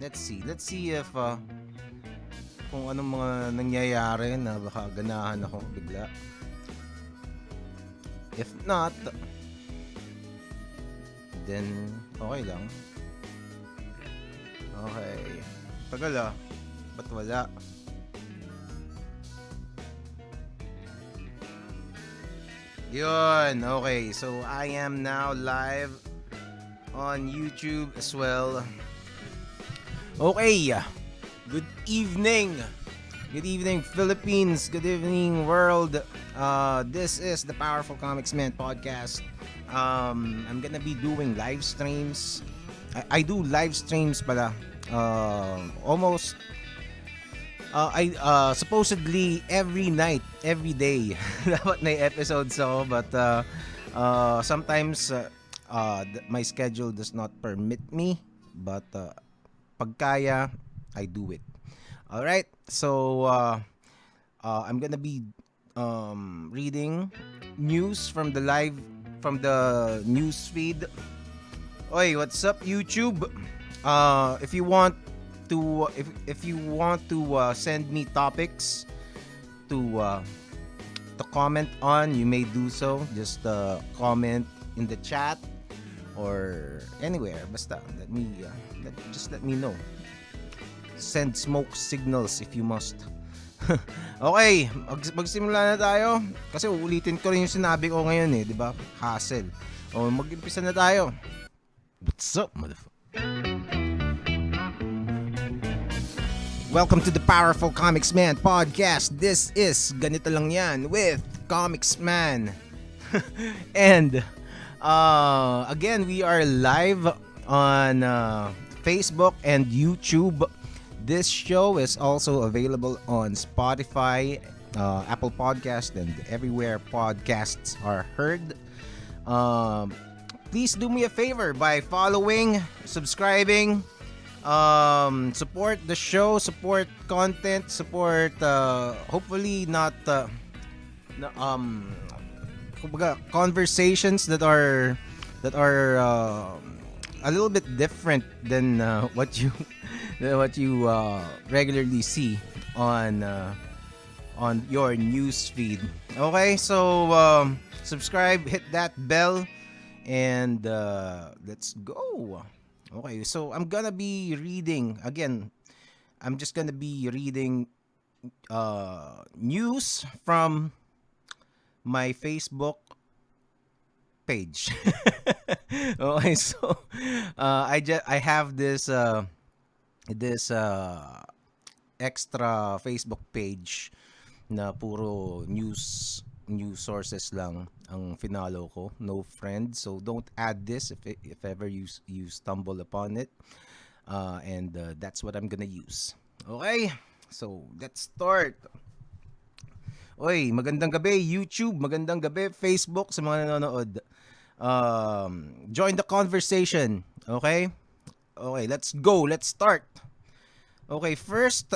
Let's see if kung anong mga nangyayari na baka ganahan ako bigla. If not, then okay lang. Okay. Tagal ba't wala? Yun, okay. So I am now live on YouTube as well. Okay. Good evening. Good evening, Philippines. Good evening, world. This is the Powerful Comics Man podcast. I'm gonna be doing live streams. I do live streams pala. Almost I supposedly every night, every day dapat may episodes ako, but sometimes my schedule does not permit me, but pag kaya, I do it. All right. So I'm gonna be reading news from the news feed. Oy, what's up, YouTube? If you want to send me topics to comment on, you may do so. Just comment in the chat or anywhere. Basta let me know. Send smoke signals if you must. Okay, magsimula na tayo. Kasi uulitin ko rin yung sinabi ko ngayon di ba? Hassle. Mag-umpisa na tayo. What's up, motherfucker? Welcome to the Powerful Comics Man podcast. This is Ganito Lang Yan with Comics Man. And again, we are live on Facebook and YouTube. This show is also available on Spotify, Apple Podcast, and everywhere podcasts are heard. Please do me a favor by following, subscribing, support the show, support content, support hopefully not conversations that are a little bit different than what you regularly see on your news feed. Okay, so subscribe, hit that bell, and let's go. Okay, so I'm gonna be reading again. I'm just gonna be reading news from my Facebook page. Okay, so I have this extra Facebook page na puro news sources lang ang finalo ko, no friends, so don't add this if ever you stumble upon it, and that's what I'm gonna use. Okay, so let's start. Oy, magandang gabi YouTube, magandang gabi Facebook sa mga nanonood. Join the conversation. Okay, let's go, let's start. Okay, first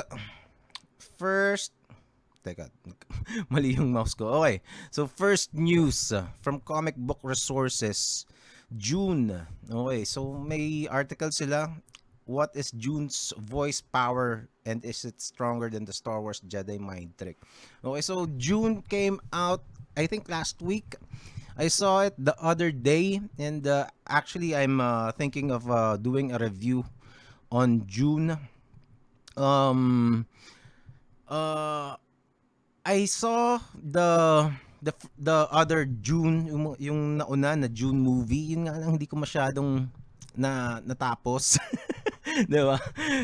teka, mali yung mouse ko. Okay, so first news from Comic Book Resources, Dune. Okay, so may article sila. What is Dune's voice power and is it stronger than the Star Wars Jedi mind trick? Okay, so Dune came out, I think, last week. I saw it the other day, and actually I'm thinking of doing a review on Dune. I saw the other Dune, yung nauna na Dune movie. Yun nga lang, hindi ko masyadong natapos. Diba?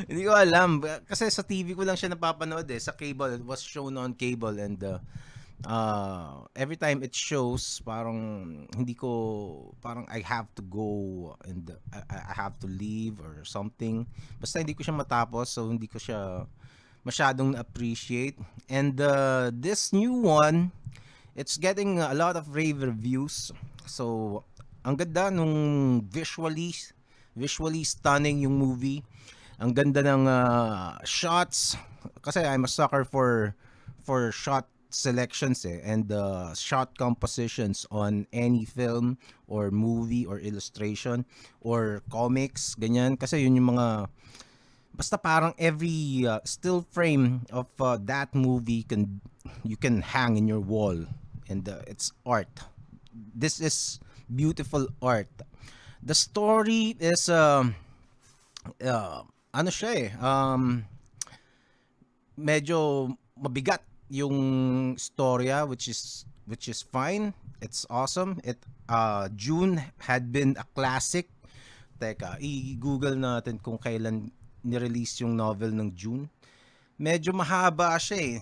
Hindi ko alam. Kasi sa TV ko lang siya napapanood Sa cable. It was shown on cable, and every time it shows, parang I have to go and I have to leave or something. Basta hindi ko siya matapos, so hindi ko siya masyadong appreciate. And this new one, it's getting a lot of rave reviews. So ang ganda nung visually stunning yung movie. Ang ganda ng shots, kasi I'm a sucker for shot selections and shot compositions on any film or movie or illustration or comics, ganyan, kasi yun yung mga basta parang every still frame of that movie you can hang in your wall, and it's art. This is beautiful art. The story is ano siya eh, medyo mabigat yung storya, which is fine. It's awesome. June had been a classic. Teka, i-google natin kung kailan ni-release yung novel ng June. Medyo mahaba siya eh.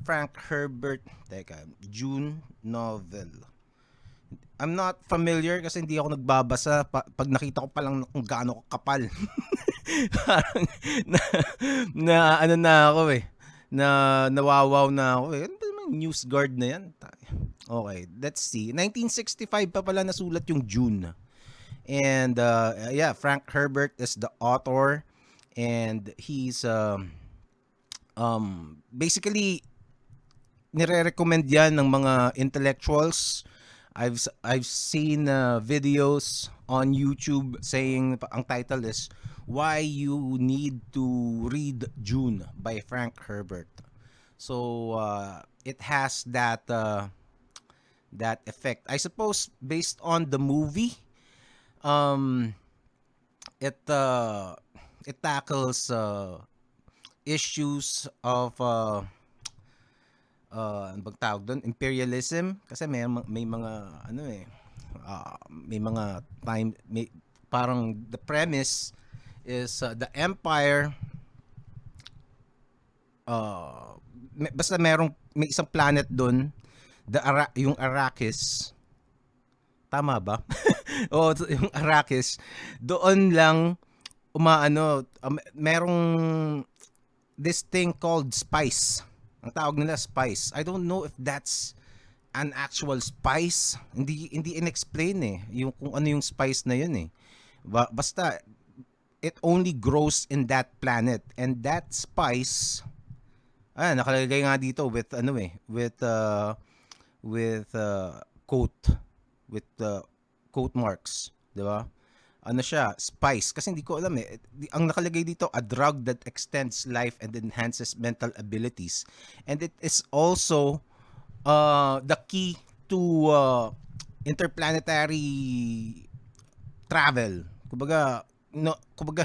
Frank Herbert. Teka, June novel. I'm not familiar kasi hindi ako nagbabasa. Pag nakita ko pa lang kung gaano kapal. Parang na ano na ako eh. Na nawawaw na ako eh. Ano ba naman news guard na yan? Okay, let's see. 1965 pa pala nasulat yung June. And yeah, Frank Herbert is the author, and he's basically nire-recommend yan ng mga intellectuals. I've seen videos on YouTube saying ang title is Why You Need to Read June by Frank Herbert. So it has that effect. I suppose based on the movie, it tackles issues of ano bang tawag doon? Imperialism, kasi may mga ano eh, may mga time, parang the premise is the empire, basta may isang planet doon, yung Arrakis. Tama ba? O yung Arrakis, doon lang umaano, merong this thing called spice. Ang tawag nila spice. I don't know if that's an actual spice. Hindi inexplain eh yung kung ano yung spice na yun eh. Basta it only grows in that planet, and that spice nakalagay nga dito with ano eh, with quote, with quote marks, 'di ba? Ano siya, spice, kasi hindi ko alam eh. Ang nakalagay dito, a drug that extends life and enhances mental abilities, and it is also the key to interplanetary travel. Kumbaga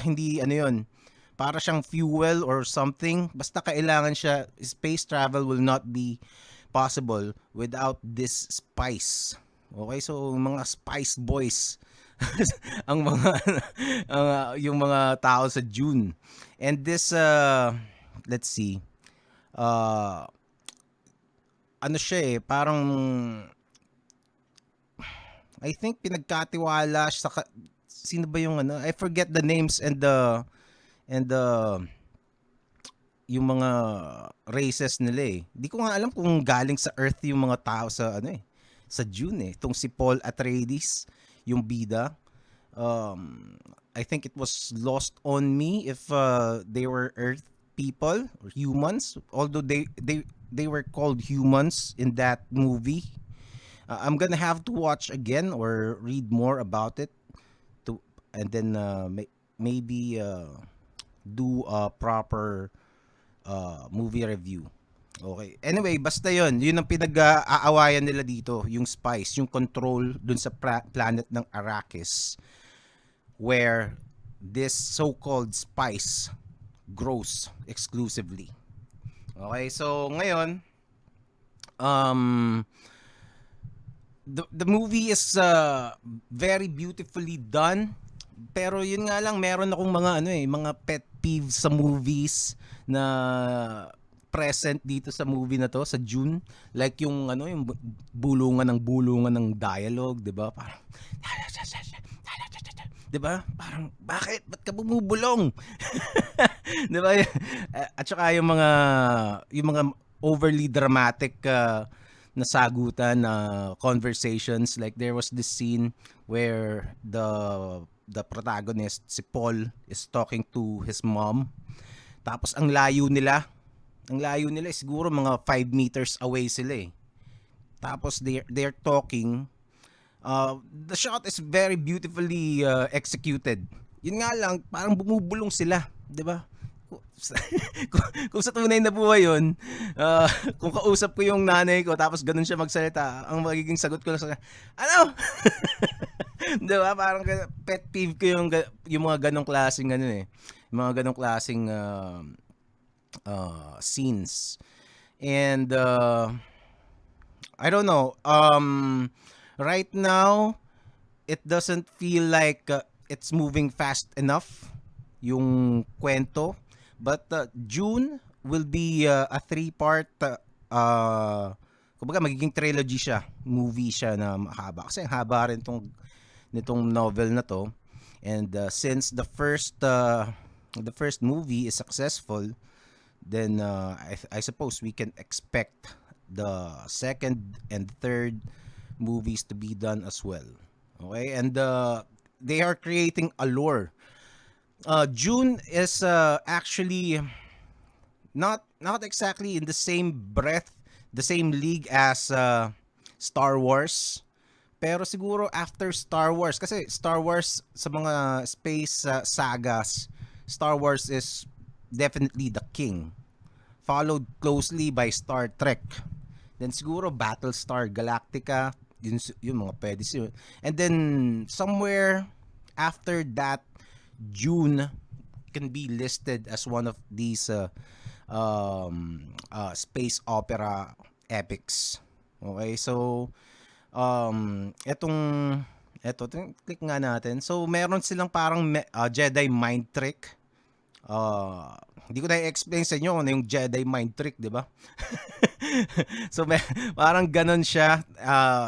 hindi ano 'yon. Para siyang fuel or something. Basta kailangan siya, space travel will not be possible without this spice. Okay, so mga spice boys ang mga yung mga tao sa Dune. And this let's see. Ano siya eh, parang I think pinagkatiwala sa sino ba yung ano? I forget the names and the yung mga races nila eh. Di ko nga alam kung galing sa Earth yung mga tao sa ano eh, sa Dune eh. Itong si Paul Atreides, yung bida. I think it was lost on me if they were Earth people or humans, although they were called humans in that movie. I'm gonna have to watch again or read more about it and then maybe do a proper movie review. Okay. Anyway, basta yun ang pinag-aawayan nila dito, yung spice, yung control dun sa planet ng Arrakis, where this so-called spice grows exclusively. Okay, so ngayon, the movie is very beautifully done, pero yun nga lang, meron akong mga pet peeves sa movies na present dito sa movie na to, sa Dune. Like yung yung bulungan ng dialogue, 'di ba? Parang 'di ba? Parang bakit? Ba't ka bumubulong? 'Di ba? At saka yung mga overly dramatic na sagutan na conversations, like there was this scene where the protagonist, si Paul, is talking to his mom. Tapos ang layo nila siguro mga 5 meters away sila eh. Tapos they're talking. The shot is very beautifully executed. Yun nga lang, parang bumubulong sila. 'di ba? Kung kung sa tunay na buhay 'yun, ah, kung kausap ko yung nanay ko tapos gano'n siya magsalita, ang magiging sagot ko lang sa kanya, "Ano?" 'Di ba, parang pet peeve ko yung mga gano'ng klaseng ano, eh, yung mga gano'ng klaseng, scenes. And, I don't know, right now, it doesn't feel like, it's moving fast enough, yung kwento. But, June will be, a three-part, kumbaga magiging trilogy siya, movie siya na mahaba. Kasi ang haba rin nitong novel na 'to. And, since the first movie is successful, then, I suppose we can expect the second and third movies to be done as well. Okay, and, they are creating a lore. June is, actually not exactly in the same breath, the same league as, Star Wars. Pero siguro after Star Wars, kasi Star Wars sa mga space, sagas, Star Wars is definitely the king, followed closely by Star Trek. Then siguro Battlestar Galactica, yun mga pwede siya. And then somewhere after that, June can be listed as one of these, space opera epics. Okay, so, click nga natin. So meron silang parang Jedi mind trick. Hindi ko na i-explain sa inyo ano yung Jedi mind trick, di ba? So parang ganon siya.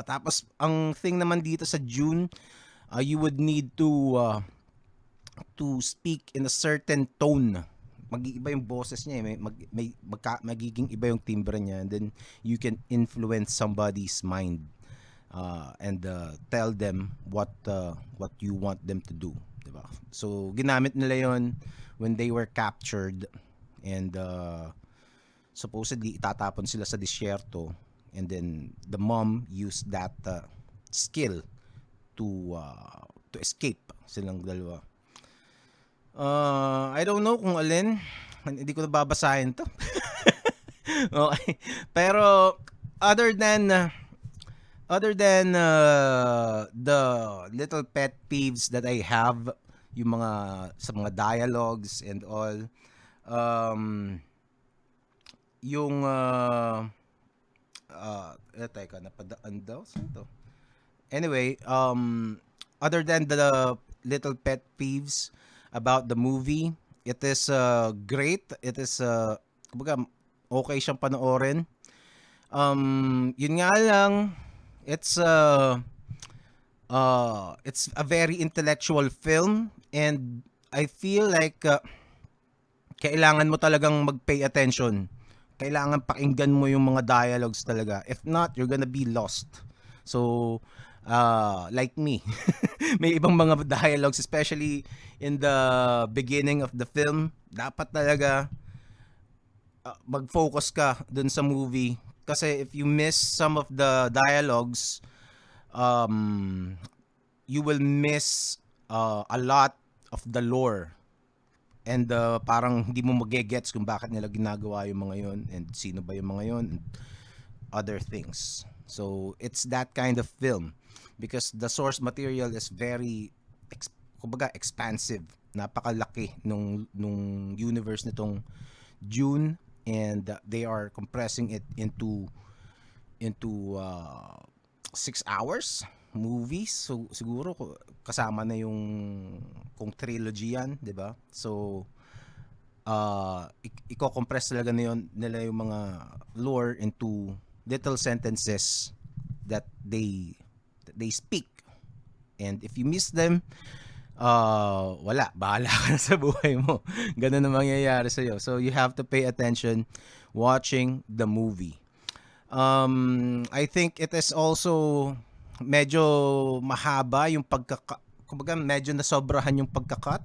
Tapos ang thing naman dito sa June, you would need to speak in a certain tone. Mag-iiba yung boses niya, magiging iba yung timbre niya, and then you can influence somebody's mind, and, tell them what you want them to do, diba? So ginamit nila yon when they were captured, and, supposedly itatapon sila sa disyerto, and then the mom used that, skill to escape silang dalawa. I don't know kung alin. Hindi ko na babasahin to. Okay. Pero other than the little pet peeves that I have, yung sa mga dialogues and all, yung, teka, napadaan daw. Saan to? Anyway, other than the little pet peeves about the movie, it is, great. It is, kumbaga, okay siyang panoorin. Yun nga lang, it's a very intellectual film, and I feel like, kailangan mo talagang mag-pay attention. Kailangan pakinggan mo yung mga dialogues talaga. If not, you're gonna be lost. So, like me, may ibang mga dialogues, especially in the beginning of the film, dapat talaga, mag-focus ka dun sa movie. Kasi if you miss some of the dialogues, you will miss, a lot of the lore. And, parang hindi mo magigets kung bakit nila ginagawa yung mga yon, and sino ba yung mga yon, and other things. So it's that kind of film, because the source material is very, kumbaga, expansive. Napakalaki nung universe nitong Dune, and, they are compressing it into 6 hours movies. So siguro kasama na yung kung trilogy yan, 'di ba? So, i-compress talaga nila yung mga lore into little sentences that they speak. And if you miss them, wala, bahala ka na sa buhay mo. Ganun ang mangyayari sa'yo. So you have to pay attention watching the movie. I think it is also medyo mahaba yung kumbaga medyo nasobrahan yung pagkakat.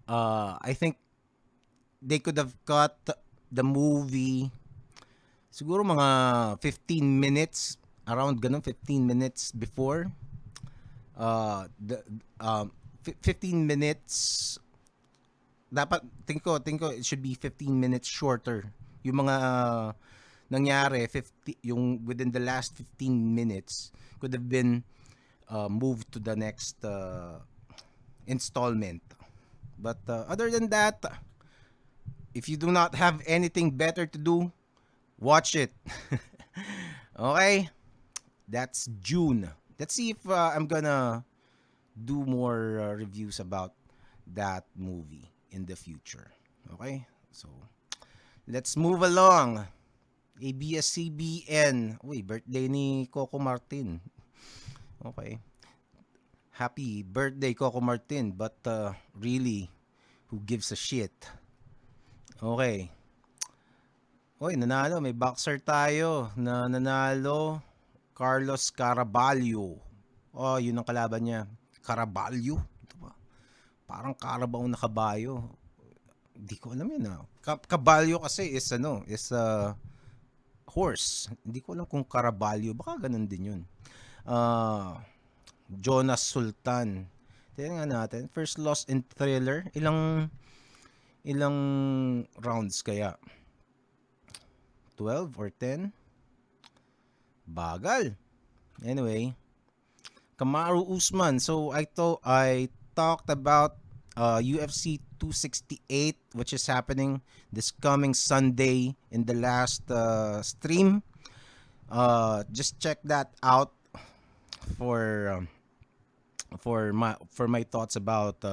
I think they could have cut the movie siguro mga 15 minutes, around ganun, 15 minutes before, the 15 minutes. Dapat think ko it should be 15 minutes shorter. Yung mga nangyari 50, yung within the last 15 minutes could have been moved to the next installment. But other than that, if you do not have anything better to do, watch it. Okay? That's June. Let's see if I'm gonna do more reviews about that movie in the future. Okay? So, let's move along. ABS-CBN. Uy, birthday ni Coco Martin. Okay. Happy birthday, Coco Martin. But really, who gives a shit? Okay. Uy, nanalo. May boxer tayo na nanalo. Carlos Caraballo. Oh, yun ang kalaban niya. Caraballo? Ito ba? Parang Carabao na kabayo. Hindi ko alam yun. Caballo kasi is horse. Hindi ko alam kung Caraballo. Baka ganun din yun. Jonas Sultan. Tingnan natin. First loss in thriller. Ilang rounds kaya? 12 or 10? Bagal. Anyway, Kamaru Usman. So I talked about UFC 268, which is happening this coming Sunday in the last stream. Just check that out for my thoughts about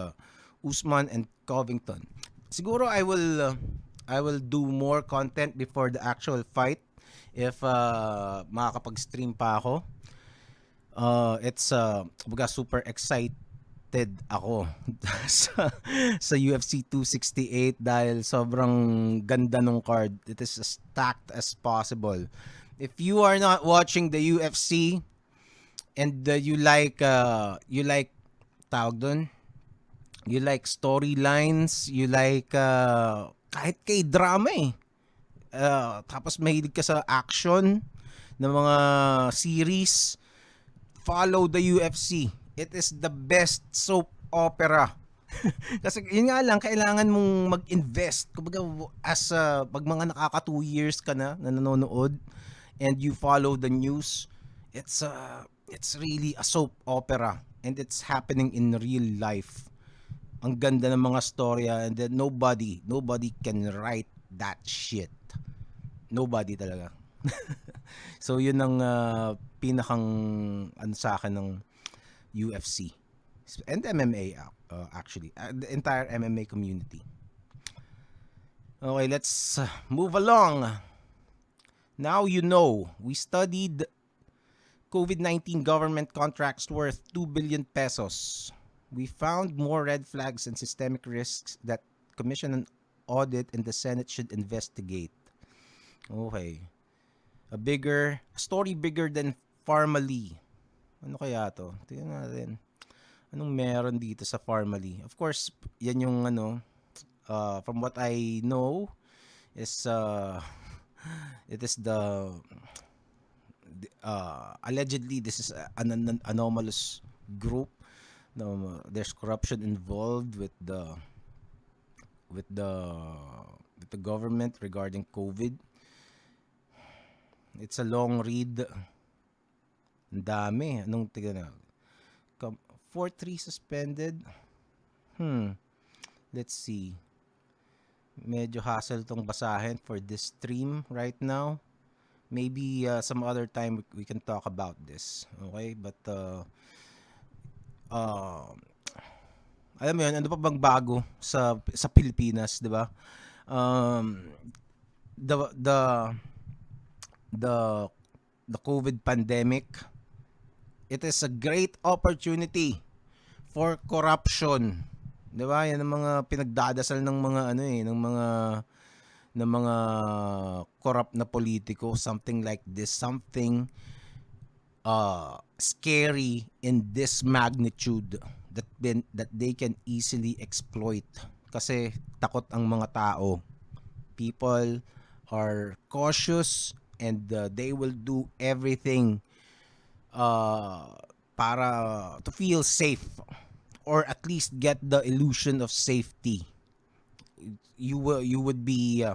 Usman and Covington. Siguro I will do more content before the actual fight if makakapag-stream pa ako. It's super excited ako sa UFC 268 dahil sobrang ganda ng card. It is as stacked as possible. If you are not watching the UFC and you like tawag dun, you like storylines, you like kahit kay drama tapos mahilig ka sa action ng mga series, follow the UFC. It is the best soap opera. Kasi yun nga lang, kailangan mong mag-invest. Kumbaga, pag mga nakaka 2 years ka na nanonood and you follow the news, it's really a soap opera and it's happening in real life. Ang ganda ng mga storya and then nobody can write that shit. Nobody talaga. So yun ang pinakang sa akin ng UFC and MMA actually, the entire MMA community. Okay, let's move along. Now we studied COVID-19 government contracts worth 2 billion pesos. We found more red flags and systemic risks that commission an audit and the Senate should investigate. Okay. A story bigger than Pharmally. Ano kaya to? Tingnan natin. Anong meron dito sa Pharmally? Of course, yan yung from what I know is it is allegedly this is an anomalous group. No, there's corruption involved with the government regarding COVID. It's a long read. Ang dami. Anong tignan na? 4-3 suspended. Let's see. Medyo hassle tong basahin for this stream right now. Maybe some other time we can talk about this. Okay? But alam mo yun, ano pa bang bago sa Pilipinas, 'di ba? The COVID pandemic, it is a great opportunity for corruption. 'Di ba? Yan ang mga pinagdadasal ng mga ng mga corrupt na politiko, something like this, something scary in this magnitude that they can easily exploit kasi takot ang mga tao. People are cautious and they will do everything para to feel safe or at least get the illusion of safety. You would be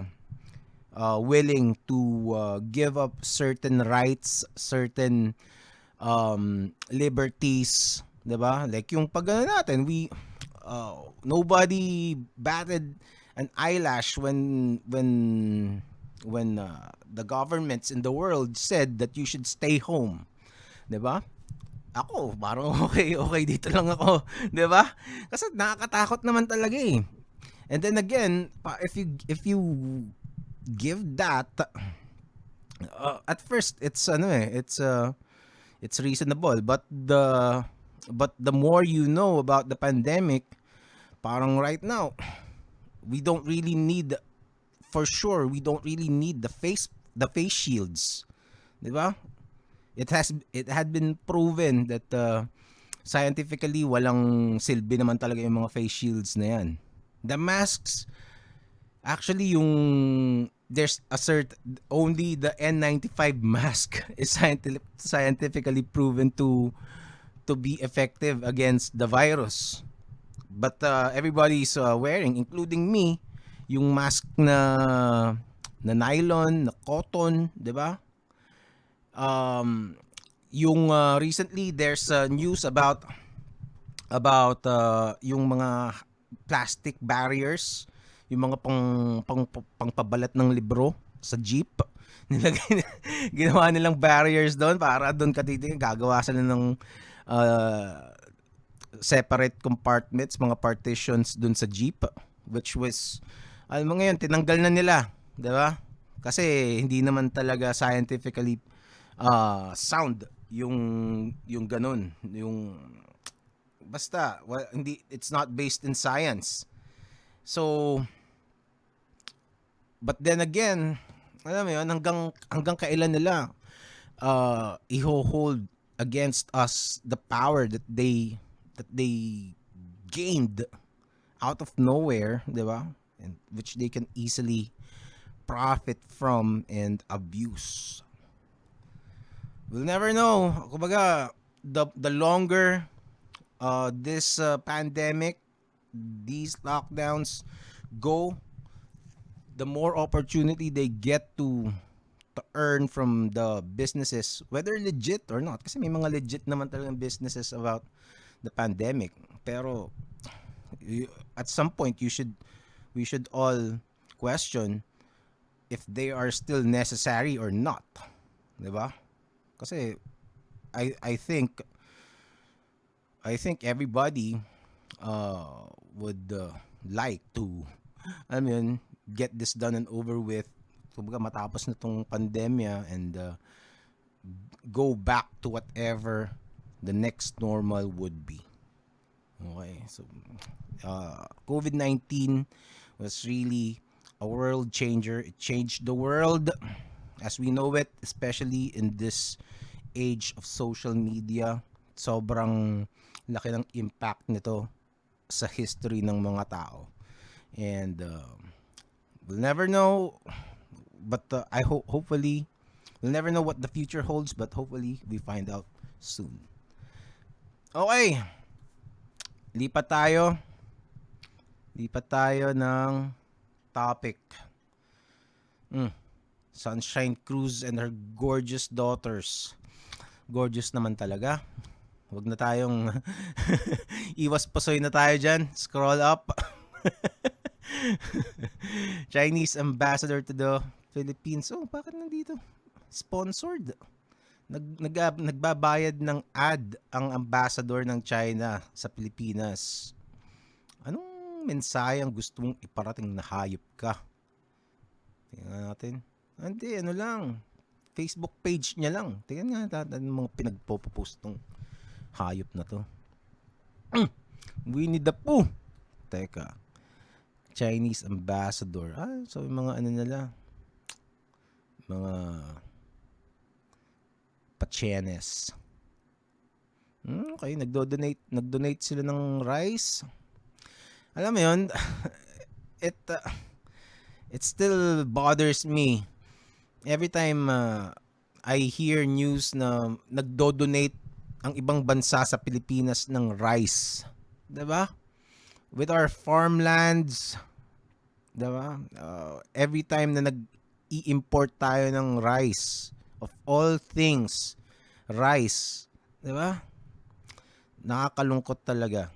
willing to give up certain rights, certain liberties, 'di ba? Like yung pag natin, nobody batted an eyelash when the governments in the world said that you should stay home, 'di ba? Ako, parang okay, okay dito lang ako, 'di ba? Kasi nakakatakot naman talaga eh. And then again, if you give that at first it's reasonable, but the more you know about the pandemic, parang right now we don't really need, for sure we don't really need the face shields, 'di ba? It had been proven that scientifically walang silbi naman talaga yung mga face shields na yan. The masks, actually, there's a only the N95 mask is scientifically proven to be effective against the virus. But everybody's wearing, including me, yung mask na nylon, na cotton, 'di ba? Yung recently there's news about yung mga plastic barriers, yung mga pangpabalat ng libro sa jeep. Ginawa nilang barriers doon para doon katitingin, gagawa sila ng separate compartments, mga partitions doon sa jeep, which was, alam mo ngayon, tinanggal na nila, 'di ba? Kasi hindi naman talaga scientifically sound yung ganun, yung basta hindi, it's not based in science. So, but then again, alam mo yun, hanggang kailan nila i-hold against us the power that they gained out of nowhere, 'di ba? And which they can easily profit from and abuse. We'll never know. Kumbaga, the longer this pandemic, these lockdowns go, the more opportunity they get to earn from the businesses, whether legit or not. Kasi may mga legit naman talagang businesses about the pandemic. Pero at some point, we should all question if they are still necessary or not, 'di ba? Kasi I think everybody would like to, I mean, get this done and over with. Kumbaga matapos na tong pandemya and go back to whatever the next normal would be. Okay, so COVID-19 was really a world changer. It changed the world as we know it, especially in this age of social media. Sobrang laki ng impact nito sa history ng mga tao. And we'll never know, but hopefully, we'll never know what the future holds, but hopefully we find out soon. Okay, lipat tayo ng topic. Sunshine Cruz and her gorgeous daughters. Gorgeous naman talaga. Huwag na tayong iwas pasoy na tayo dyan. Scroll up. Chinese ambassador to the Philippines. Oh, bakit nandito? Sponsored. Nagbabayad ng ad ang ambassador ng China sa Pilipinas. Anong mensahe ang gusto mong iparating na hayop ka? Tingnan natin. Hindi, ano lang. Facebook page niya lang. Tingnan nga natin mga pinagpo-post ng hayop na to. Winnie the Pooh. Teka. Chinese ambassador. So mga ano nila. Mga pachenes. Okay, nagdonate sila ng rice. Alam mo yun, it still bothers me every time I hear news na nagdo-donate ang ibang bansa sa Pilipinas ng rice. 'Di ba? With our farmlands, 'di ba? Every time na nag-i-import tayo ng rice, of all things, rice, 'di ba? Nakakalungkot talaga.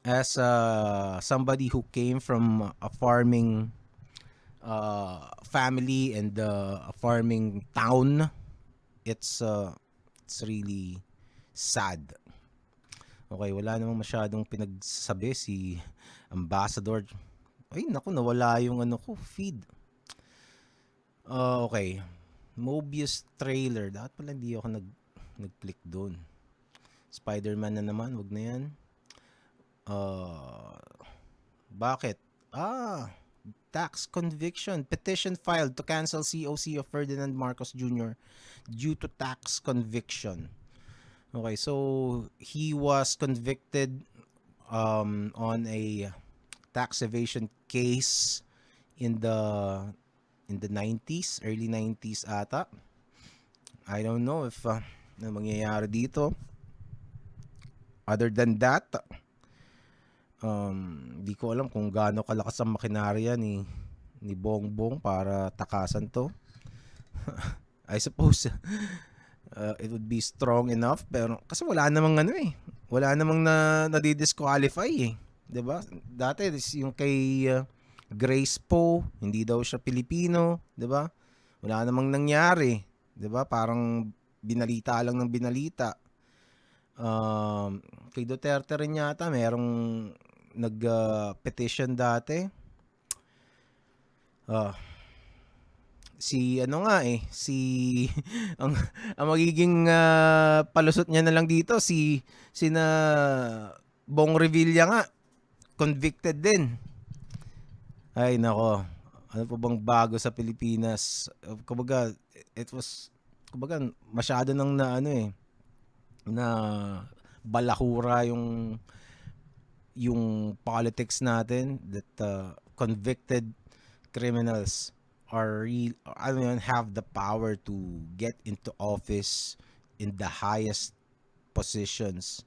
As somebody who came from a farming family and a farming town, it's really sad. Okay, wala namang masyadong pinagsabi si Ambassador. Ay, naku, nawala yung ano ko, feed. Okay. Mobius trailer. Dapat pala hindi ako nag-click doon. Spider-Man na naman, wag na yan. Bakit? Tax conviction. Petition filed to cancel COC of Ferdinand Marcos Jr. due to tax conviction. Okay, so he was convicted on a tax evasion case in the 90s, early 90s ata. I don't know if ano mangyayari dito. Other than that, di ko alam kung gaano kalakas ang makinarya ni Bongbong para takasan to. I suppose it would be strong enough, pero kasi wala namang ano eh. Wala namang na-disqualify eh. 'Di ba? Dati yung kay Grace Poe, hindi daw siya Pilipino, 'di ba? Wala namang nangyari, 'di ba? Parang binalita lang ng binalita. Kay Duterte rin yata merong nag-petition dati. Si ano nga eh, si ang magiging palusot niya na lang dito si na Bong Revilla nga convicted din. Ay nako, ano pa bang bago sa Pilipinas? Kumbaga masyado nang na ano eh, na balahura yung politics natin, that convicted criminals have the power to get into office in the highest positions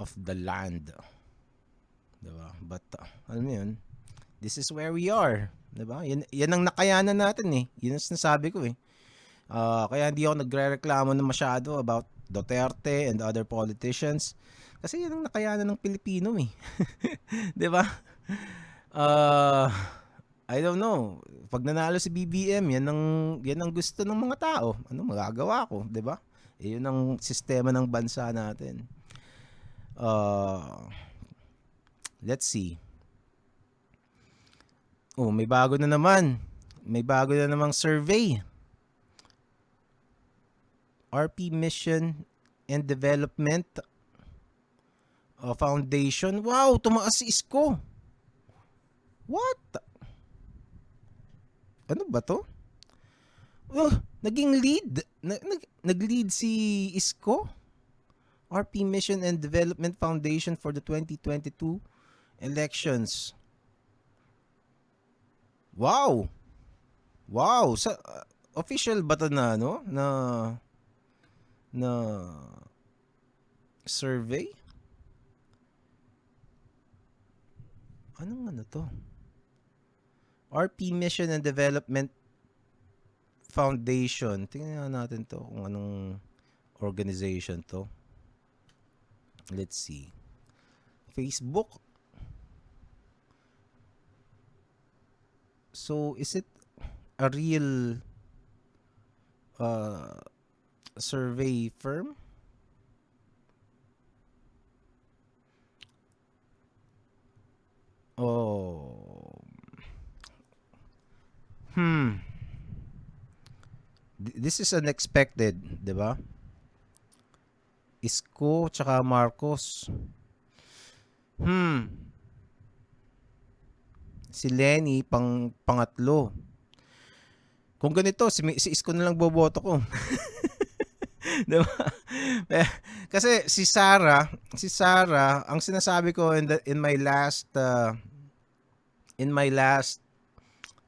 of the land, diba? But alam mo yun, this is where we are, diba? Yan ang nakayanan natin eh. Yun ang sinasabi ko eh. Kaya hindi ako nagre-reklamo na masyado about Duterte and other politicians kasi yan ang nakayanan ng Pilipino eh. Diba? I don't know. Pag nanalo si BBM, yan ang gusto ng mga tao. Ano magagawa ko, 'di ba? Yun ang sistema ng bansa natin. Let's see. Oh, may bago na naman. May bago na namang survey. RP Mission and Development Foundation. Wow, tumaas si Isko. What? Ano ba to? Naging lead. Nag-lead si Isko. RP Mission and Development Foundation for the 2022 elections. Wow. Wow. Sa official ba to na ano? Na survey? Anong ano to? RP Mission and Development Foundation. Tingnan natin to kung anong organization to. Let's see. Facebook. So, is it a real survey firm? Oh. This is unexpected, 'di ba? Isko tsaka Marcos. Si Lenny pangatlo. Kung ganito, si Isko na lang boboto ko. 'Di ba? Kasi si Sara, ang sinasabi ko in my last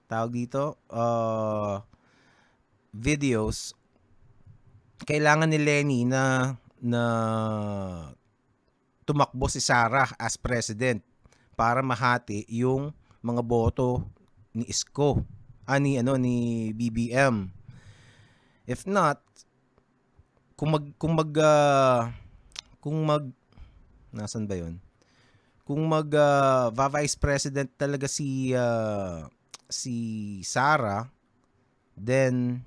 tawag dito, videos, kailangan ni Lenny na tumakbo si Sara as president para mahati yung mga boto ni Isko, ni BBM. If not, kung mag kung mag ah, kung mag nasan ba 'yon? Kung vice president talaga si Sara, then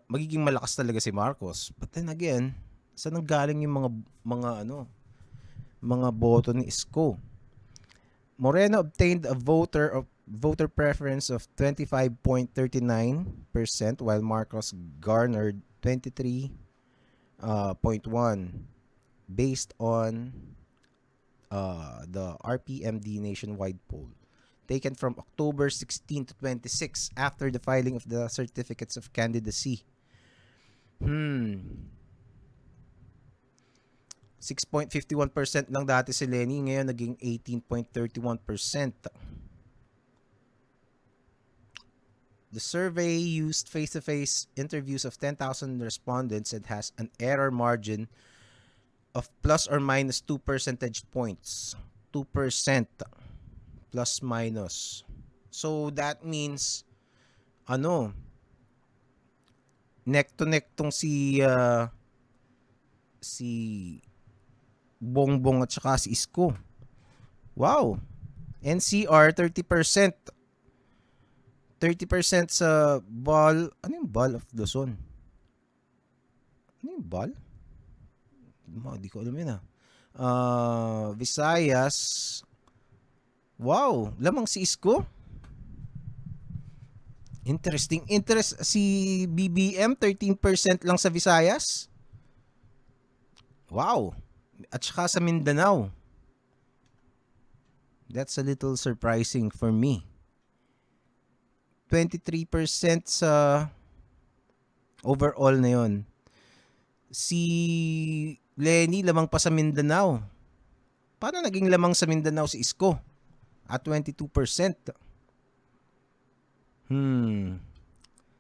magiging malakas talaga si Marcos. But then again, saan nanggaling yung mga boto ni Isko? Moreno obtained a voter preference of 25.39%, while Marcos garnered 23.1 based on the RPMD nationwide poll taken from October 16 to 26 after the filing of the certificates of candidacy. 6.51% lang dati si Lenny, ngayon naging 18.31%. The survey used face-to-face interviews of 10,000 respondents and has an error margin of plus or minus 2 percentage points. 2% plus minus. So that means neck to neck tong si Bongbong at saka si Isko. Wow. NCR 30%. 30% sa ball. Ano yung ball of Luzon? Ano yung ball? Di ko alam yun Visayas. Wow. Lamang si Isko. Interesting. Si BBM 13% lang sa Visayas. Wow. At saka sa Mindanao. That's a little surprising for me. 23% sa overall na yon. Si Lenny lamang pa sa Mindanao. Paano naging lamang sa Mindanao si Isko? At 22%.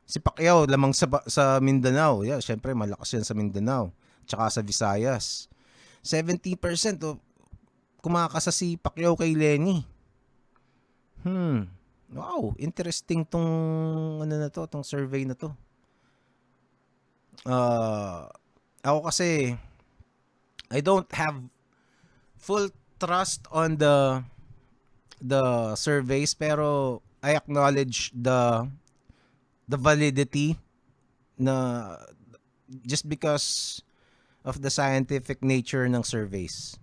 Si Pacquiao lamang sa Mindanao. Yeah, syempre malakas yan sa Mindanao. Tsaka sa Visayas. 70% kumakasa si Pacquiao kay Lenny. Wow, interesting tong tong survey na to. Ako kasi I don't have full trust on the surveys, pero I acknowledge the validity na just because of the scientific nature ng surveys.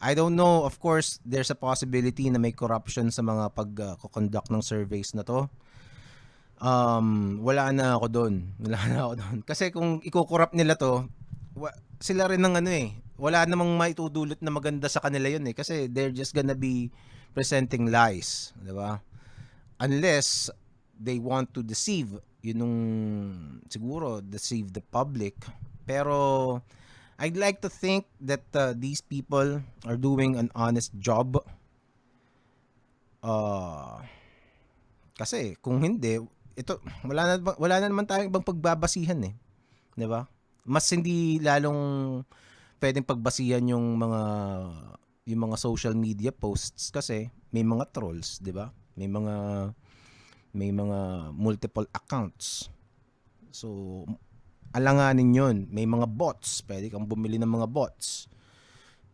I don't know, of course, there's a possibility na may corruption sa mga pag-conduct ng surveys na to. Wala na ako doon. Kasi kung iko-corrupt nila to, sila rin ng wala namang maitudulot na maganda sa kanila yun kasi they're just gonna be presenting lies, di ba? Unless they want to deceive, siguro deceive the public. Pero I'd like to think that these people are doing an honest job. Kasi kung hindi, wala na naman tayong ibang pagbabasihan 'di ba? Mas hindi lalong pwedeng pagbasihan yung mga social media posts kasi may mga trolls, 'di ba? May mga multiple accounts. So alanganin yun. May mga bots. Pwede kang bumili ng mga bots.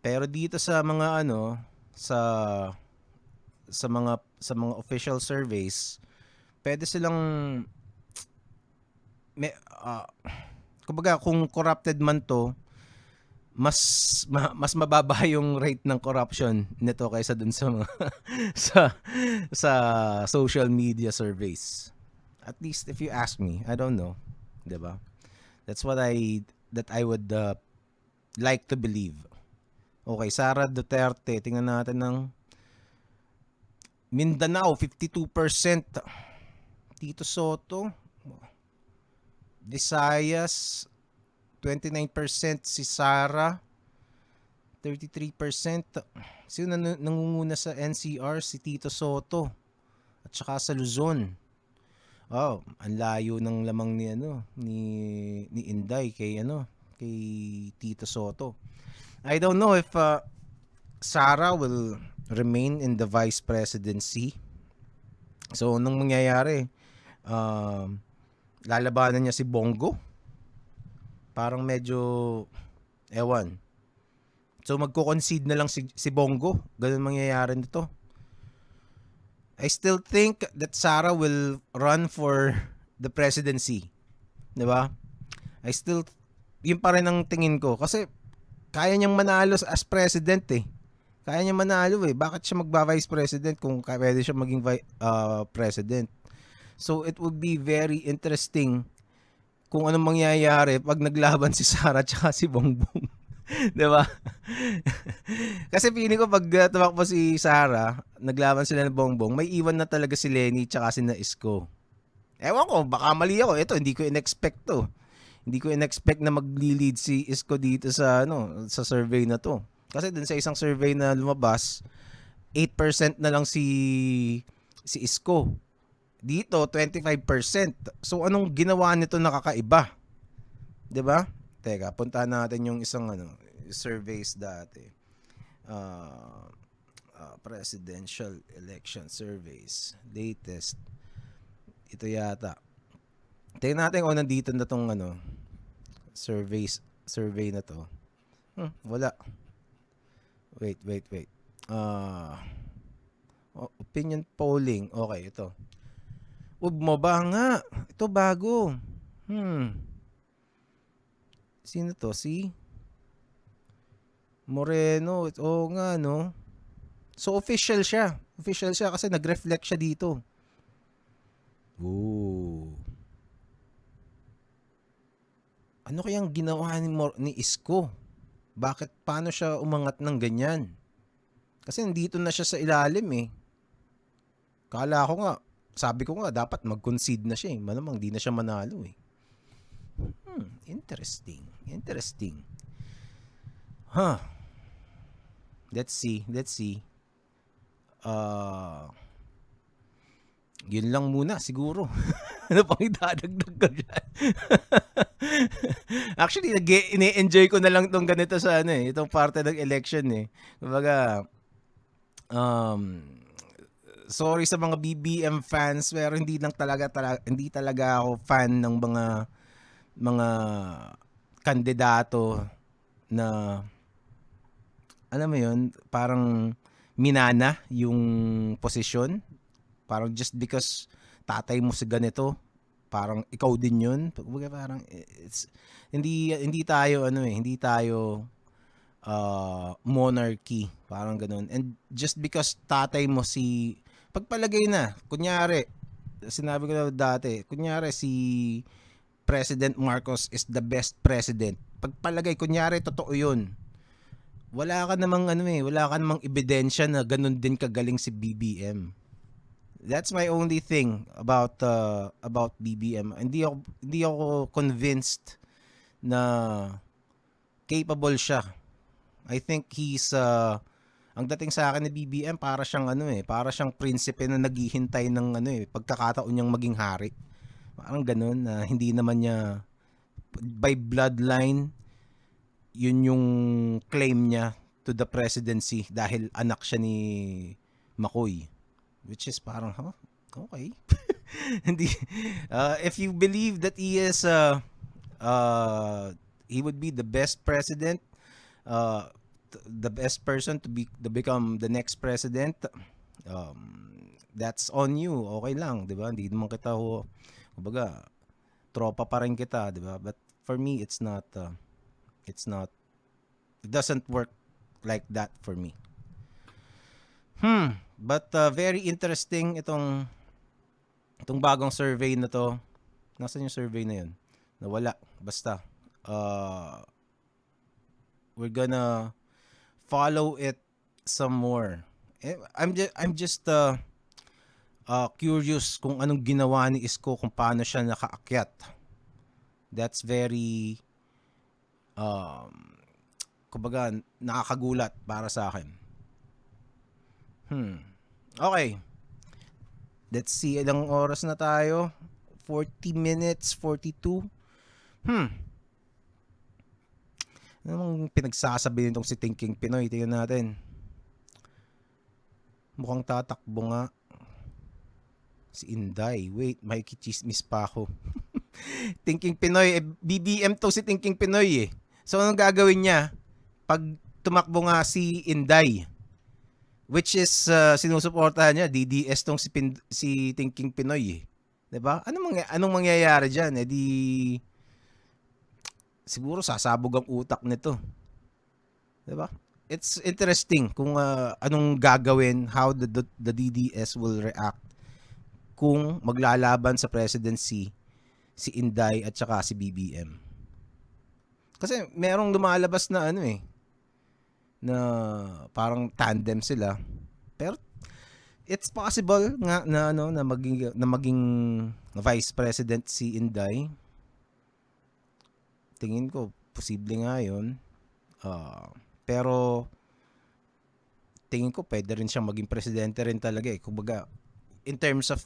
Pero dito sa mga sa mga official surveys, pwede silang kumbaga kung corrupted man to, mas mababa yung rate ng corruption nito kaysa dun sa mga sa social media surveys. At least if you ask me, I don't know, 'di ba? That's what I would like to believe. Okay, Sara Duterte. Tingnan natin ng Mindanao, 52%. Tito Soto. Visayas, 29%. Si Sara, 33%. Sino nangunguna sa NCR? Si Tito Soto. At saka sa Luzon. Oh, ang layo ng lamang ni Inday kay kay Tito Soto. I don't know if Sara will remain in the vice presidency. So, nung mangyayari, um, lalabanan niya si Bongo. Parang medyo, ewan. So, magko-concede na lang si Bongo. Ganun mangyayari nito. I still think that Sara will run for the presidency. Diba? I still, yun pa rin ang tingin ko. Kasi, kaya niyang manalo as president eh. Kaya niya manalo eh. Bakit siya magba-vice president kung pwede siya maging president? So, it would be very interesting kung anong mangyayari pag naglaban si Sara at si Bongbong. Diba? Kasi feeling ko pag tumakbo si Sara, naglaban sila ng Bongbong, may iwan na talaga si Lenny at si na Isko. Ewan ko, baka mali ako. Ito, hindi ko in-expect to. Hindi ko in-expect na magli-lead si Isko dito sa sa survey na to. Kasi dun sa isang survey na lumabas, 8% na lang si Isko. Dito 25%. So anong ginawa nito nakakaiba? 'Di ba? Teka, puntahan natin yung isang surveys dati. Presidential election surveys, latest. Ito yata. Tingnan natin kung nandito na tong survey na to. Wala. Wait. Opinion polling. Okay, ito. Bumaba nga. Ito bago. Sino to? Si Moreno. Oo nga, no? So, official siya. Official siya kasi nag-reflect siya dito. Ooh. Ano kayang ginawa ni Isko? Paano siya umangat ng ganyan? Kasi nandito na siya sa ilalim eh. Kala ko nga, sabi ko nga, dapat mag-concede na siya eh. Malamang di na siya manalo eh. Interesting. Let's see. Yun lang muna siguro. Ano pang idadagdag ko dyan? Actually, ini-enjoy ko na lang tong ganito sa itong parte ng election eh. Kumbaga, sorry sa mga BBM fans, pero hindi talaga ako fan ng mga kandidato na alam mo yun, parang minana yung posisyon. Parang just because tatay mo si ganito, parang ikaw din yun. Parang hindi tayo monarchy, parang ganun. And just because tatay mo pagpalagay na, kunyari, sinabi ko na dati, kunyari si President Marcos is the best president. Pagpalagay, kunyari, totoo yun. Wala ka namang ebidensya na ganun din kagaling si BBM. That's my only thing about BBM. Hindi ako convinced na capable siya. I think he's ang dating sa akin ni BBM para siyang prinsipe na naghihintay ng pagkakataon niyang maging hari. Parang ganun na hindi naman niya by bloodline yun yung claim niya to the presidency dahil anak siya ni McCoy, which is parang okay. Hindi if you believe that he is he would be the best president, the best person to become the next president, that's on you. Okay lang, 'di ba? Hindi naman kita kumbaga tropa pa rin kita, 'di ba? But for me it doesn't work like that for me. But very interesting itong bagong survey na to. Nasaan yung survey na yun? Nawala. Basta we're gonna follow it some more. I'm just curious kung anong ginawa ni Isko, kung paano siya nakaakyat. That's very kumbaga nakakagulat para sa akin. Okay. Let's see, ilang oras na tayo? 40 minutes, 42. Anong pinagsasabi nitong si Thinking Pinoy? Tingnan natin. Mukhang tatakbo nga. Si Inday. Wait, makikichismis pa ako. Thinking Pinoy. BBM to si Thinking Pinoy eh. So, anong gagawin niya? Pag tumakbo nga si Inday, which is sinusuportahan niya, DDS tong si Thinking Pinoy eh. 'Di ba? Anong mangyayari diyan? Eh di siguro sasabog ang utak nito. 'Di ba? It's interesting kung anong gagawin, how the DDS will react kung maglalaban sa presidency si Inday at saka si BBM. Kasi merong lumalabas na na parang tandem sila. Pero it's possible nga na maging vice president si Inday. Tingin ko posible nga 'yon. Pero tingin ko pwede rin siyang maging presidente rin talaga eh. Kumbaga, in terms of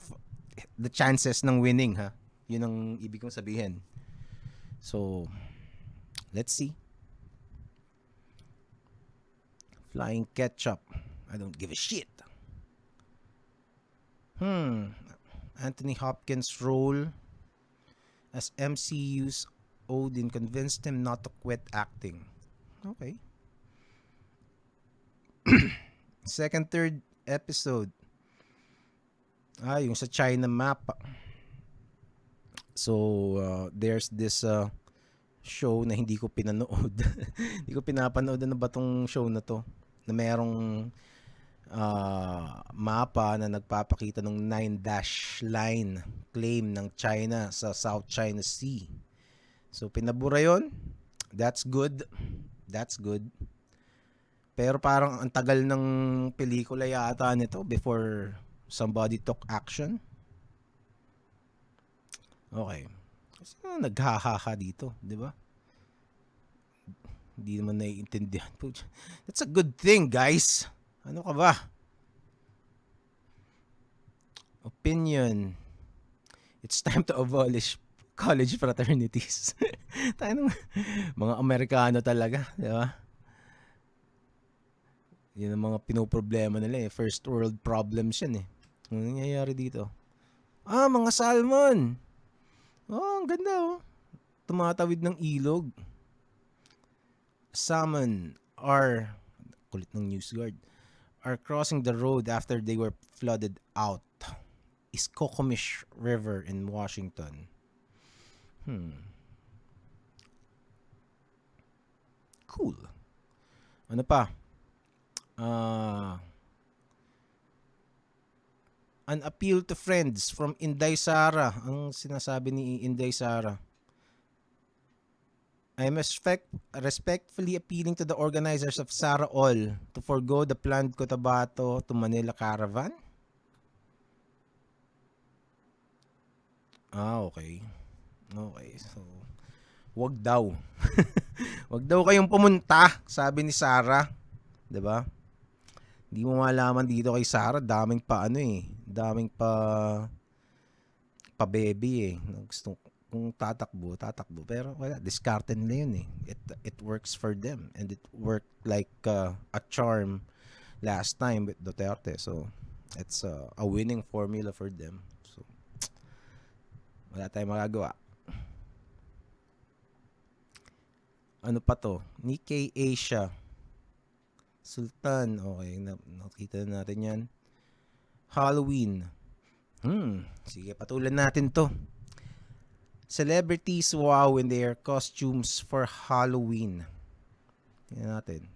the chances ng winning, ha? Yun ang ibig kong sabihin. So, let's see. Flying ketchup. I don't give a shit. Anthony Hopkins' role as MCU's Odin convinced him not to quit acting. Okay. Second, third episode. Yung sa China map. So, there's this show na hindi ko pinanood. Hindi ko pinapanood. Ano ba tong show na to? Na merong mapa na nagpapakita ng 9-dash line claim ng China sa South China Sea. So, pinabura yon. That's good. That's good. Pero parang ang tagal ng pelikula yata nito before somebody took action. Okay. Kasi naghahaha dito, di ba? Hindi naman naiintindihan. That's a good thing, guys. Ano ka ba? Opinion. It's time to abolish college fraternities. Tayo ng mga Amerikano talaga, di ba? Yan ang mga pinoproblema nila eh. First world problems yan eh. Ano nangyayari dito? Mga salmon! Ang ganda tumatawid ng ilog. Salmon kulit ng news guard, are crossing the road after they were flooded out. Isko River in Washington. Cool. Ano pa? An appeal to friends from Inday Sara. Ang sinasabi ni Inday Sara. I am respectfully appealing to the organizers of Sara All to forgo the planned Cotabato to Manila caravan. Okay. Okay, so wag daw. Wag daw kayong pumunta, sabi ni Sara. 'Di ba? Hindi mo malaman dito kay Sara, daming pa daming pa baby eh. Gusto kung tatakbo. Pero wala, discarded nila yun eh. It works for them and it worked like a charm last time with Duterte. So, it's a winning formula for them. So, wala tayong magagawa. Ano pa to? Nikkei Asia. Sultan. Okay, nakita natin yan. Halloween. Sige, patulan natin to. Celebrities wow in their costumes for Halloween. Tingnan natin.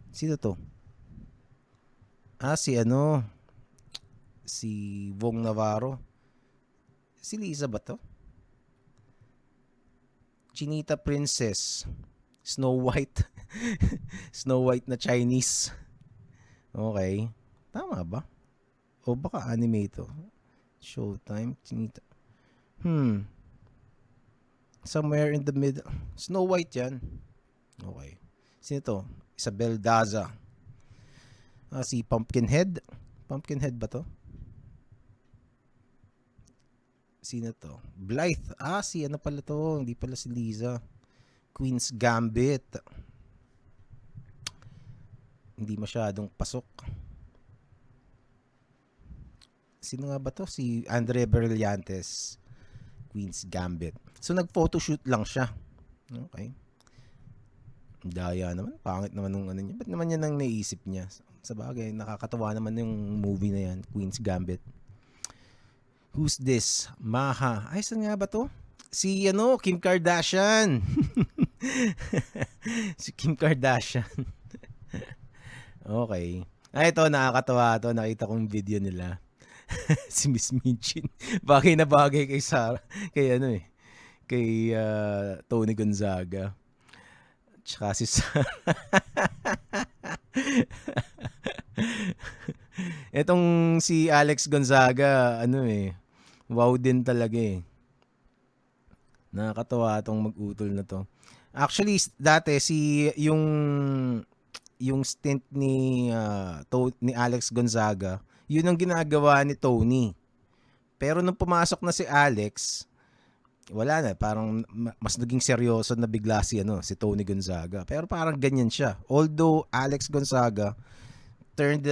Sino to? Si Vong Navarro. Si Liza ba to? Chinita Princess. Snow White. Snow White na Chinese. Okay. Tama ba? O baka anime to? Showtime. Chinita. Somewhere in the middle. Snow White yan. Okay. Sino to? Isabel Daza. Si Pumpkinhead. Pumpkinhead ba to? Sino to? Blythe. Si ano pala to? Hindi pala si Liza. Queen's Gambit. Hindi masyadong pasok. Sino nga ba to? Si Andre Brillantes. Queen's Gambit. So, nag-photoshoot lang siya. Okay. Daya naman. Pangit naman nung ano niya. Ba't naman yan ang naisip niya? Sa bagay, nakakatawa naman yung movie na yan. Queen's Gambit. Who's this? Maha. Ay, saan nga ba to? Si, Kim Kardashian. Si Kim Kardashian. Okay. Ay, ito, nakakatawa to. Nakita kong video nila. Si Miss Minchin. Bagay na bagay kay Sara. Kay kay Tony Gonzaga. Tsaka si Sara. Etong si Alex Gonzaga, wow din talaga eh. Nakakatawa itong mag-utol na to. Actually, dati yung stint ni Alex Gonzaga, yun ang ginagawa ni Tony. Pero nung pumasok na si Alex, wala na, parang mas naging seryoso na bigla si Tony Gonzaga. Pero parang ganyan siya. Although Alex Gonzaga turned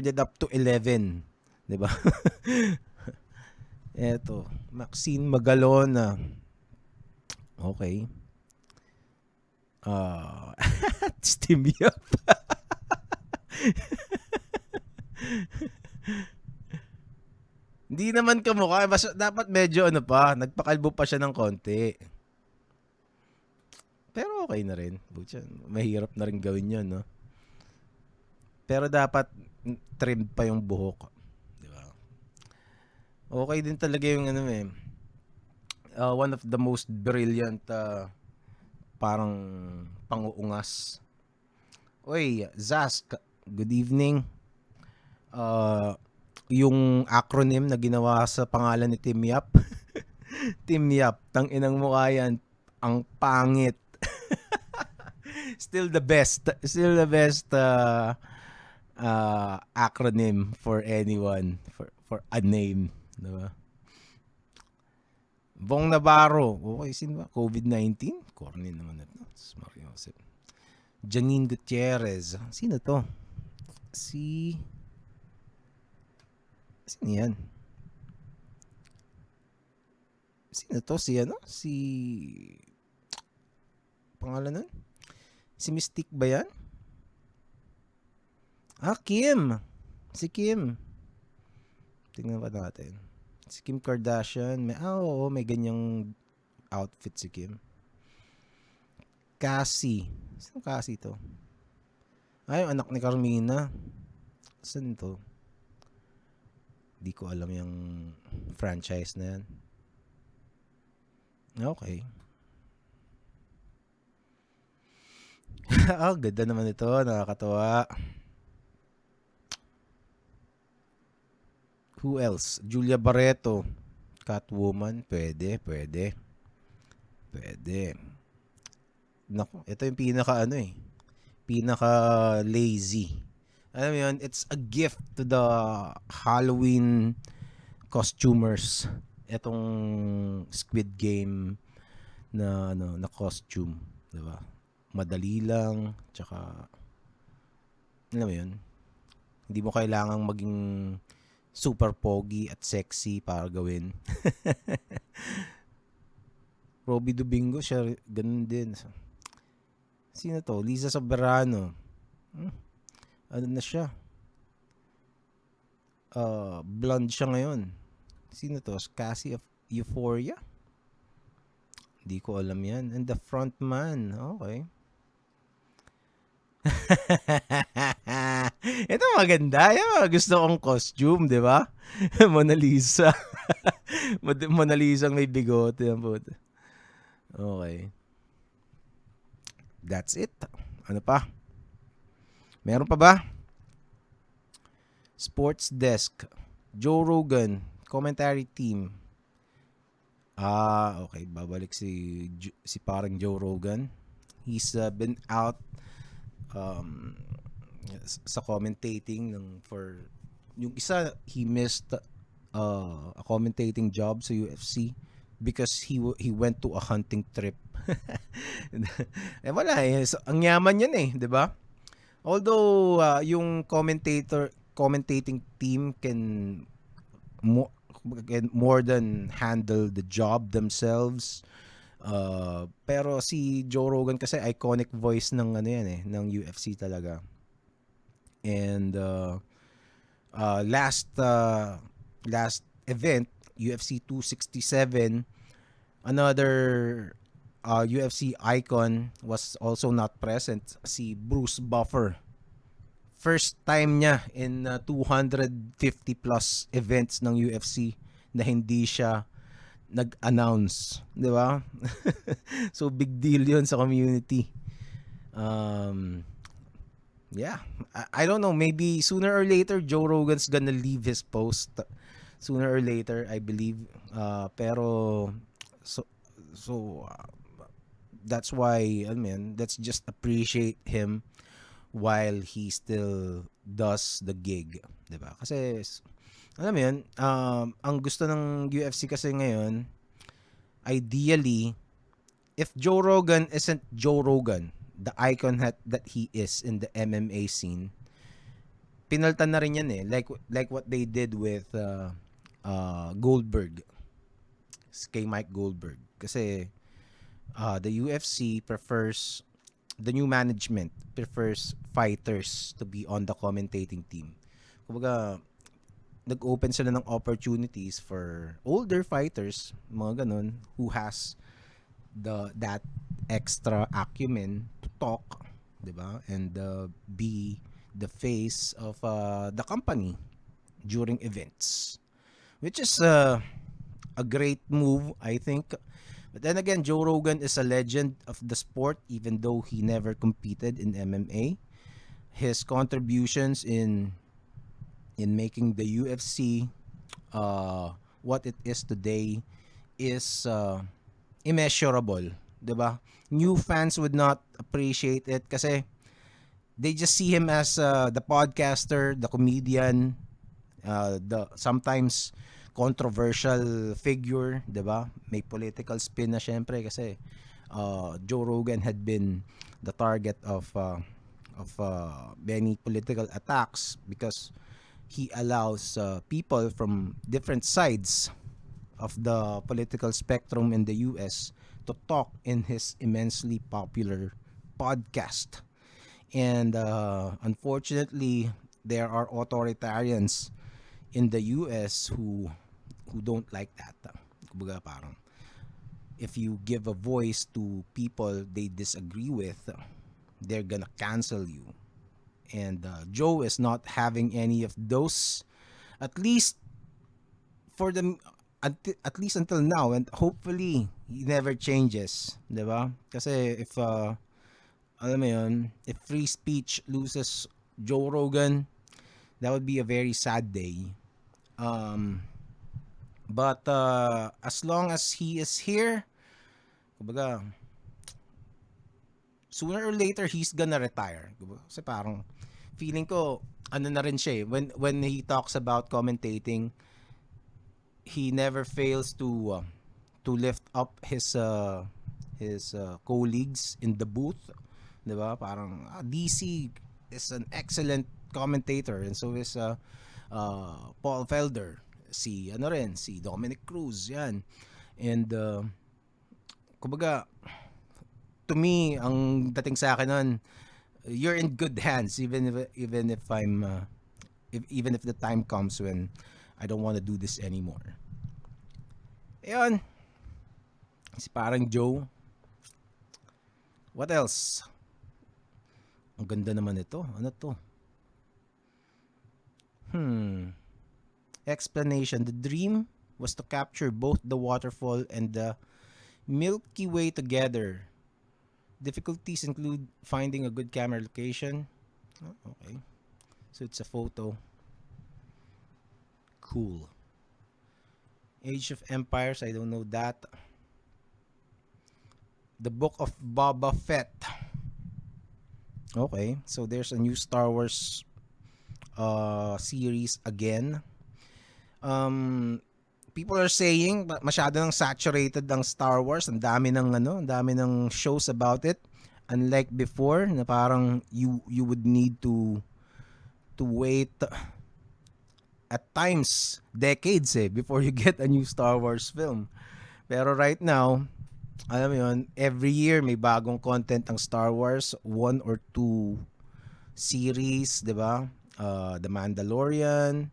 it up to 11, 'di ba? Eto, Maxine Magalona. Okay. Steam up. Hindi naman kamukha. Basta dapat medyo nagpakalbo pa siya ng konti. Pero okay na rin. Mahirap na rin gawin yun, no? Pero dapat trimmed pa yung buhok. Di ba? Okay din talaga yung one of the most brilliant parang panguungas. Oy, Zask, good evening. Yung acronym na ginawa sa pangalan ni Team Yap. Team Yap, tang inang mukha yan. Ang pangit. Still the best acronym for anyone, for a name, diba? Bong Navarro. Okay, sino ba? COVID-19? Corny naman ito. Mario Joseph. Janine Gutierrez. Sino to? Sino yan? Sino to? Si pangalan nun? Si Mystique ba yan? Kim. Si Kim. Tingnan ba natin? Si Kim Kardashian. May ganyang outfit si Kim. Cassie. Sino Cassie to? Ay, yung anak ni Carmina. Saan to? Di ko alam yung franchise na yan. Okay. Ganda naman ito. Nakakatawa. Who else? Julia Barreto. Catwoman. Pwede. Naku, ito yung pinaka lazy. Alam mo yun, it's a gift to the Halloween costumers. Itong Squid Game na costume, 'di ba? Madali lang, tsaka alam mo yun, hindi mo kailangang maging super pogi at sexy para gawin. Robbie Domingo, siya ganun din. Sino to? Liza Soberano. Ano na siya? Blonde siya ngayon. Sino to? Cassie of Euphoria? Hindi ko alam yan. And the front man. Okay. Ito maganda. Yan, gusto kong costume, di ba? Mona Lisa. Mona Lisa may bigote. Okay. That's it. Ano pa? Meron pa ba? Sports Desk. Joe Rogan. Commentary team. Okay. Babalik si parang Joe Rogan. He's been out sa commentating for yung isa, he missed a commentating job sa UFC because he went to a hunting trip. Wala eh. So, ang yaman yan eh, di ba? Although, yung commentating team mo, can more than handle the job themselves. Pero si Joe Rogan kasi iconic voice ng ano yan eh, ng UFC talaga. And last event, UFC 267, another UFC icon was also not present, si Bruce Buffer. First time niya in 250 plus events ng UFC na hindi siya nag-announce, 'di ba? So big deal 'yon sa community. Um yeah, I don't know, maybe sooner or later Joe Rogan's gonna leave his post. Sooner or later, I believe. Pero so so that's why, I mean, let's just appreciate him while he still does the gig, 'di ba? Kasi alam mo 'yun, ang gusto ng UFC kasi ngayon, ideally, if Joe Rogan isn't Joe Rogan, the icon that he is in the MMA scene, pinaltan na rin yan eh. Like what they did with Goldberg, kay Mike Goldberg. Kasi the UFC prefers, the new management prefers fighters to be on the commentating team. Kumbaga, nag-open sila ng opportunities for older fighters, mga ganun, who has that extra acumen to talk, 'di ba? And be the face of the company during events, which is a great move, I think. But then again, Joe Rogan is a legend of the sport, even though he never competed in MMA. His contributions in making the UFC what it is today is immeasurable, 'di ba? New fans would not appreciate it kasi they just see him as the podcaster, the comedian, the sometimes controversial figure, 'di ba? May political spin na syempre kasi Joe Rogan had been the target of many political attacks because he allows people from different sides of the political spectrum in the US to talk in his immensely popular podcast. And unfortunately, there are authoritarians in the US who don't like that. Kumbaga parang if you give a voice to people they disagree with, they're gonna cancel you. And Joe is not having any of those, at least for the at least until now, and hopefully he never changes, 'di ba? Kasi if alam mo 'yun, if free speech loses Joe Rogan, that would be a very sad day. But as long as he is here, kumbaga, sooner or later he's gonna retire. Kasi parang feeling ko ano na rin siya eh. When he talks about commentating, he never fails to lift up his colleagues in the booth, 'di ba? Parang DC is an excellent commentator, and so is Paul Felder, si ano rin, si Dominic Cruz, yan. And kumbaga, to me, ang dating sa akin nun, you're in good hands even if I'm even if the time comes when I don't want to do this anymore. Ayun, si parang Joe. What else? Ang ganda naman ito. Ano to? Explanation. The dream was to capture both the waterfall and the Milky Way together. Difficulties include finding a good camera location. Oh, okay. So it's a photo. Cool. Age of Empires, I don't know that. The Book of Boba Fett. Okay, so there's a new Star Wars series again. people are saying masyado nang saturated ang Star Wars. Ang dami ng ang dami ng shows about it. Unlike before na parang you would need to wait at times decades before you get a new Star Wars film. Pero right now, alam mo yun, every year may bagong content ang Star Wars, one or two series, 'di ba? The Mandalorian,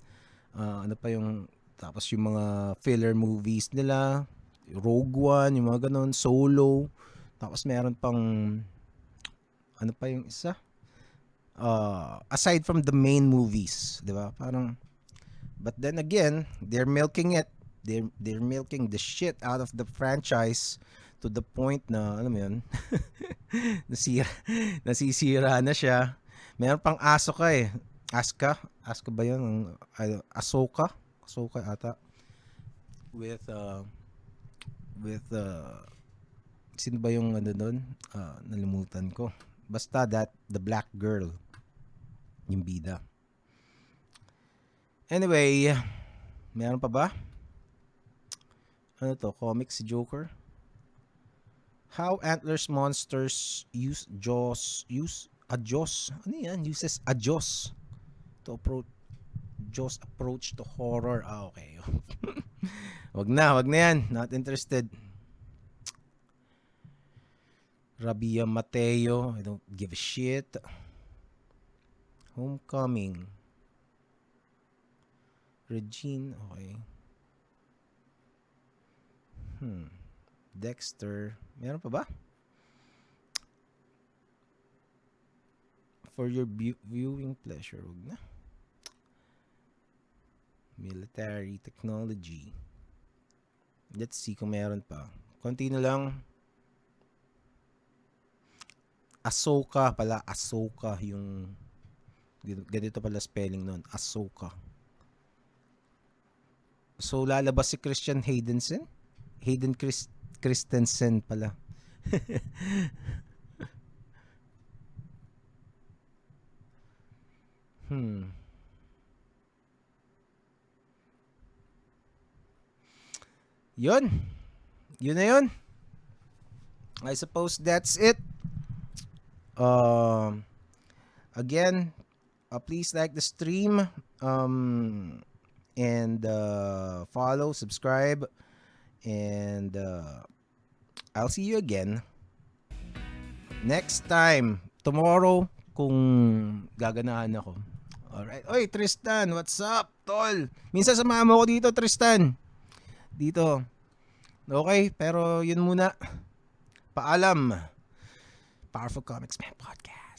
ano pa yung tapos yung mga filler movies nila, Rogue One, yung mga ganun, Solo. Tapos meron pang ano pa yung isa? Aside from the main movies, 'di ba? Parang but then again, they're milking it. They're milking the shit out of the franchise to the point na alam mo yun, nasisira na siya. Meron pang Asuka Asuka ba yun? Ahsoka ata with sino ba yung ano doon? Nalimutan ko. Basta the black girl yung bida. Anyway, meron pa ba? Ano to? Comics si Joker? How Antlers Monsters use a jaws. Ano yan? Uses a jaws to approach to horror. Okay. wag na yan. Not interested. Rabia Mateo, I don't give a shit. Homecoming. Regine, okay. Dexter, meron pa ba? For your viewing pleasure, wag na. Military technology. Let's see kung meron pa. Konti na lang. Ahsoka yung ganito pala spelling nun. Ahsoka. So lalabas si Hayden Christensen pala. Yun na yun. I suppose that's it. Again, please like the stream, and follow, subscribe, and I'll see you again next time tomorrow kung gaganahan ako. Alright. Oy, Tristan, what's up, tol? Minsan samahan mo ko dito, Tristan. Dito. Okay, pero yun muna. Paalam. Powerful Comics Man Podcast.